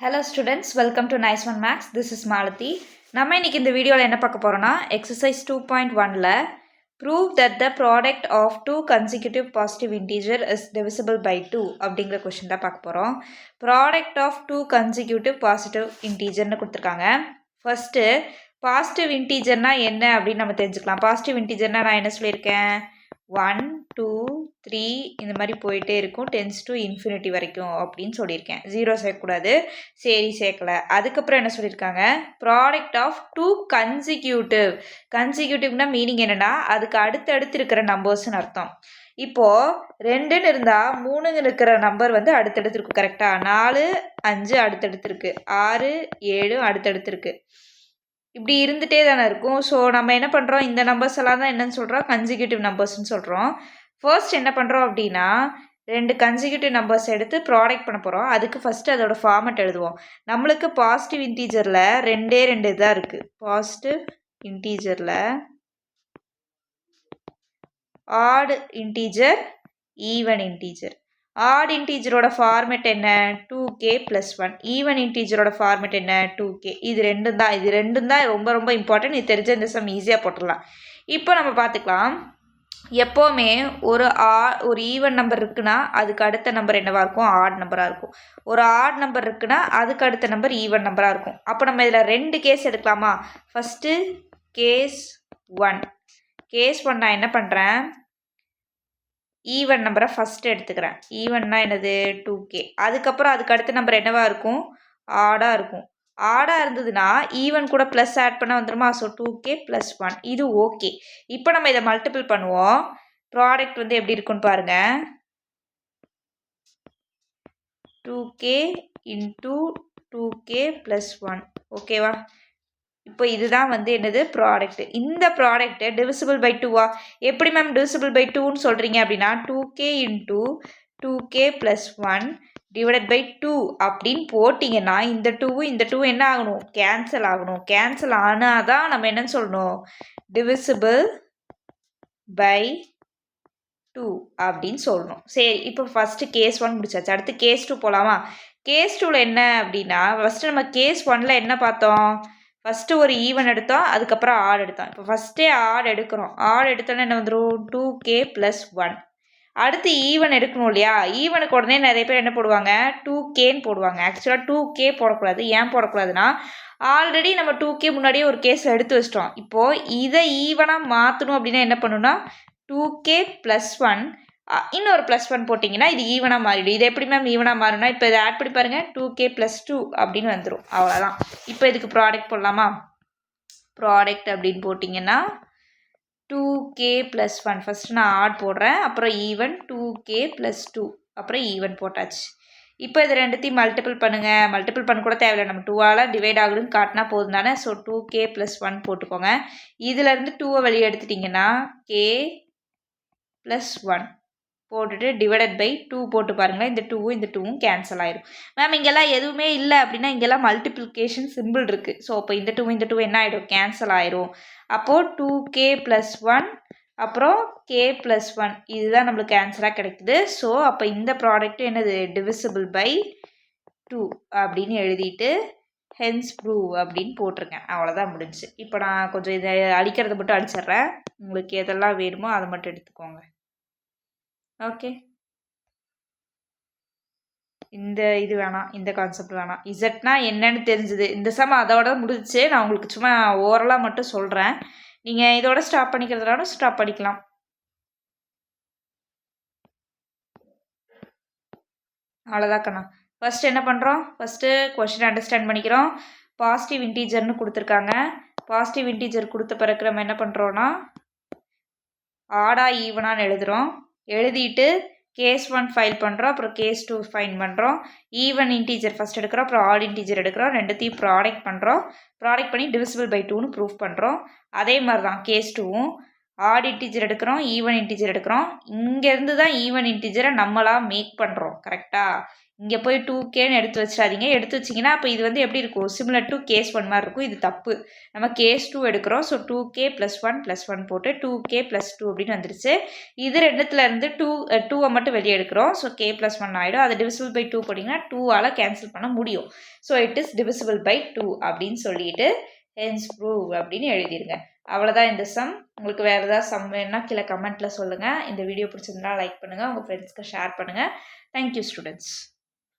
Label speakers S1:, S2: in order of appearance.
S1: Hello students, welcome to Nice One Max. This is Malathi. நம்ம இன்னைக்கு இந்த வீடியோவில் என்ன பார்க்க போகிறோம்னா exercise 2.1ல prove that the product of two consecutive positive integer is divisible by 2 அப்படிங்கிற கொஷின் தான் பார்க்க போகிறோம். Product of two consecutive positive integerன்னு கொடுத்துருக்காங்க. ஃபஸ்ட்டு பாசிட்டிவ் இன்டீஜர்னா என்ன அப்படின்னு நம்ம தெரிஞ்சுக்கலாம். பாசிட்டிவ் இன்டீஜர்னா நான் என்ன சொல்லியிருக்கேன், 1 2 3 இந்த மாதிரி போயிட்டே இருக்கும், டென்ஸ் டு இன்ஃபினிட்டி வரைக்கும் அப்படின்னு சொல்லியிருக்கேன். 0 சேர்க்கக்கூடாது, சரி சேர்க்கலை. அதுக்கப்புறம் என்ன சொல்லியிருக்காங்க, ப்ராடக்ட் ஆஃப் டூ கன்சிக்யூட்டிவ்னா மீனிங் என்னென்னா அதுக்கு அடுத்தடுத்து இருக்கிற நம்பர்ஸ்னு அர்த்தம். இப்போது 2ன்னு இருந்தால் 3ன்னு இருக்கிற நம்பர் வந்து அடுத்தடுத்து இருக்குது. கரெக்டாக 4 5 அடுத்தடுத்து இருக்குது, 6 7 அடுத்தடுத்து இருக்குது. இப்படி இருந்துகிட்டே தானே இருக்கும். ஸோ நம்ம என்ன பண்ணுறோம், இந்த நம்பர்ஸ் எல்லாம் தான் என்னன்னு சொல்கிறோம், கன்சிக்யூட்டிவ் நம்பர்ஸ்ன்னு சொல்கிறோம். ஃபர்ஸ்ட் என்ன பண்ணுறோம் அப்படின்னா, 2 கன்சிக்யூட்டிவ் நம்பர்ஸ் எடுத்து ப்ராடக்ட் பண்ண போகிறோம். அதுக்கு ஃபஸ்ட்டு அதோட ஃபார்மெட் எழுதுவோம். நம்மளுக்கு பாசிட்டிவ் இன்டீஜரில் 2 தான் இருக்குது. பாசிட்டிவ் இன்டீஜரில் odd integer, even integer. Odd இன்டீஜரோட ஃபார்மெட் என்ன, 2k + 1. ஈவன் இன்டீஜரோட ஃபார்மெட் என்ன, 2k. இது ரெண்டும் தான் ரொம்ப ரொம்ப இம்பார்ட்டன்ட். இது தெரிஞ்ச இந்த சம் ஈஸியாக போட்டுடலாம். இப்போ நம்ம பார்த்துக்கலாம், எப்போவுமே ஒரு ஈவன் நம்பர் இருக்குன்னா அதுக்கு அடுத்த நம்பர் என்னவாக இருக்கும், ஆட் நம்பராக இருக்கும். ஒரு ஆட் நம்பர் இருக்குன்னா அதுக்கு அடுத்த நம்பர் ஈவன் நம்பராக இருக்கும். அப்போ நம்ம இதில் 2 கேஸ் எடுக்கலாமா. First case 1. கேஸ் 1 நான் என்ன பண்ணுறேன், ஈவன் நம்பரை ஃபஸ்ட்டு எடுத்துக்கிறேன். ஈவன்னா என்னது, 2k. அதுக்கப்புறம் அதுக்கு அடுத்த நம்பர் என்னவாக இருக்கும், ஆடாக இருக்கும். ஆடாக இருந்ததுன்னா ஈவன் கூட ப்ளஸ் ஆட் பண்ண வந்துடுமா. ஸோ 2k + 1 இது ஓகே. இப்போ நம்ம இதை மல்டிபிள் பண்ணுவோம். ப்ராடக்ட் வந்து எப்படி இருக்குன்னு பாருங்கள், 2k × 2k + 1. ஓகேவா. இப்போ இதுதான் வந்து என்னது, ப்ராடக்ட். இந்த ப்ராடக்ட் டிவிசிபிள் பை 2வா. எப்படி மேம் டிவிசிபிள் பை 2ன்னு சொல்கிறீங்க அப்படின்னா, 2k × 2k + 1 டிவைடட் பை 2 அப்படின்னு போட்டிங்கன்னா இந்த 2 என்ன ஆகணும், கேன்சல் ஆகணும். கேன்சல் ஆனால் தான் நம்ம என்னன்னு சொல்லணும், டிவிசிபிள் பை 2 அப்படின்னு சொல்லணும். சரி, இப்போ ஃபஸ்ட்டு கேஸ் 1 முடிச்சாச்சு. அடுத்து கேஸ் 2 போகலாமா. கேஸ் 2ல் என்ன அப்படின்னா, ஃபஸ்ட்டு நம்ம கேஸ் 1ல் என்ன பார்த்தோம், ஃபஸ்ட்டு ஒரு ஈவன் எடுத்தோம், அதுக்கப்புறம் ஆட் எடுத்தோம். இப்போ ஃபஸ்ட்டே ஆட் எடுக்கிறோம். ஆட் எடுத்தோன்னே என்ன வந்துடும், 2k + 1. அடுத்து ஈவன் எடுக்கணும் இல்லையா. ஈவனுக்கு உடனே நிறைய பேர் என்ன போடுவாங்க, 2kன்னு போடுவாங்க. ஆக்சுவலாக 2k போடக்கூடாது. ஏன் போடக்கூடாதுன்னா, ஆல்ரெடி நம்ம 2k முன்னாடியே ஒரு கேஸில் எடுத்து வச்சிட்டோம். இப்போது இதை ஈவனாக மாற்றணும் அப்படின்னா என்ன பண்ணணும்னா, 2k + 1 இன்னொரு +1 போட்டிங்கன்னா இது ஈவனாக மாறிடும். இது எப்படி மேம் ஈவனாக மாறும்னா, இப்போ இதை ஆட் பண்ணி பாருங்கள், 2k + 2 அப்படின்னு வந்துடும். அவ்வளோதான். இப்போ இதுக்கு ப்ராடக்ட் போடலாமா. ப்ராடக்ட் அப்படின்னு போட்டிங்கன்னா 2k + 1. ஃபஸ்ட்டு நான் ஆட் போடுறேன், அப்புறம் ஈவன் 2k + 2, அப்புறம் ஈவன் போட்டாச்சு. இப்போ இது ரெண்டுத்தையும் மல்டிபிள் பண்ணுங்கள். மல்டிபிள் பண்ண கூட தேவையில்லை, நம்ம 2ஆல் டிவைட் ஆகுதுன்னு காட்டினா போதும் தானே. ஸோ 2k + 1 போட்டுக்கோங்க. இதிலேருந்து 2வை வெளியே எடுத்துட்டிங்கன்னா k + 1 போட்டுட்டு டிவைடட் பை 2 போட்டு பாருங்களேன். இந்த 2வும் கேன்சல் ஆயிரும். மேம் இங்கெல்லாம் எதுவுமே இல்லை அப்படின்னா, இங்கெல்லாம் மல்டிப்ளிகேஷன் சிம்பிள் இருக்குது. ஸோ அப்போ இந்த 2 என்ன ஆகிடும், கேன்சல் ஆயிரும். அப்போது 2k + 1 அப்புறம் k + 1 இதுதான் நம்மளுக்கு ஆன்சராக கிடைக்குது. ஸோ அப்போ இந்த ப்ராடக்ட் என்னது, டிவிசிபிள் பை 2 அப்படின்னு எழுதிட்டு ஹென்ஸ் ப்ரூவ் அப்படின்னு போட்டிருக்கேன். அவ்வளோதான் முடிஞ்சு. இப்போ நான் கொஞ்சம் இதை அடிக்கிறத மட்டும் அடிச்சிட்றேன். உங்களுக்கு எதெல்லாம் வேணுமோ அதை மட்டும் எடுத்துக்கோங்க. ஓகே, இந்த இது வேணாம், இந்த கான்செப்ட் வேணாம். இசட்னா என்னன்னு தெரிஞ்சுது. இந்த சம் அதோட முடிஞ்சிச்சு. நான் உங்களுக்கு சும்மா ஓரலாக மட்டும் சொல்கிறேன். நீங்கள் இதோட ஸ்டாப் பண்ணிக்கிறதுனாலும் ஸ்டாப் பண்ணிக்கலாம். அவ்வளோதான் கண்ணா. ஃபஸ்ட்டு என்ன பண்ணுறோம், ஃபஸ்ட்டு கொஸ்டின் அண்டர்ஸ்டாண்ட் பண்ணிக்கிறோம். பாசிட்டிவ் இன்டீஜர்னு கொடுத்துருக்காங்க. பாசிட்டிவ் இன்டீஜர் கொடுத்த பிறகு நம்ம என்ன பண்ணுறோன்னா, ஆடா ஈவனான்னு எழுதுகிறோம். எழுதிட்டு கேஸ் 1 ஃபைல் பண்ணுறோம், அப்புறம் கேஸ் 2 ஃபைன் பண்ணுறோம். ஈவன் இன்டீஜர் ஃபஸ்ட் எடுக்கிறோம், அப்புறம் ஆட் இன்டீஜர் எடுக்கிறோம். ரெண்டுத்தையும் ப்ராடக்ட் பண்ணுறோம். ப்ராடக்ட் பண்ணி டிவிசிபிள் பை 2ன்னு ப்ரூஃப் பண்ணுறோம். அதே மாதிரி தான் கேஸ் 2வும் ஆட் இன்டீஜர் எடுக்கிறோம், ஈவன் இன்டீஜர் எடுக்கிறோம். இங்கேருந்து தான் ஈவன் இன்டீஜரை நம்மளாக மேக் பண்ணுறோம். கரெக்டாக இங்கே போய் 2Kன்னு எடுத்து வச்சிடாதீங்க. எடுத்து வச்சிங்கன்னா அப்போ இது வந்து எப்படி இருக்கும், சிமிலர் டு கேஸ் 1 மாதிரி இருக்கும். இது தப்பு. நம்ம கேஸ் 2 எடுக்கிறோம். ஸோ 2K + 1 + 1 போட்டு 2K + 2 அப்படின்னு வந்துருச்சு. இது ரெண்டுத்துலேருந்து 2வை மட்டும் வெளியே எடுக்கிறோம். ஸோ K + 1 ஆகிடும். அது டிவிசிபிள் பை 2 போட்டிங்கன்னா 2ஆல் கேன்சல் பண்ண முடியும். So it is divisible by 2 அப்படின்னு சொல்லிட்டு ஹென்ஸ் ப்ரூவ் அப்படின்னு எழுதிருங்க. அவ்வளோதான் இந்த சம். உங்களுக்கு வேறு ஏதாவது சம் வேணுன்னா கீழே கமெண்ட்டில் சொல்லுங்கள். இந்த வீடியோ பிடிச்சிருந்தா லைக் பண்ணுங்கள், உங்கள் ஃப்ரெண்ட்ஸ்க்கு ஷேர் பண்ணுங்கள். Thank you students.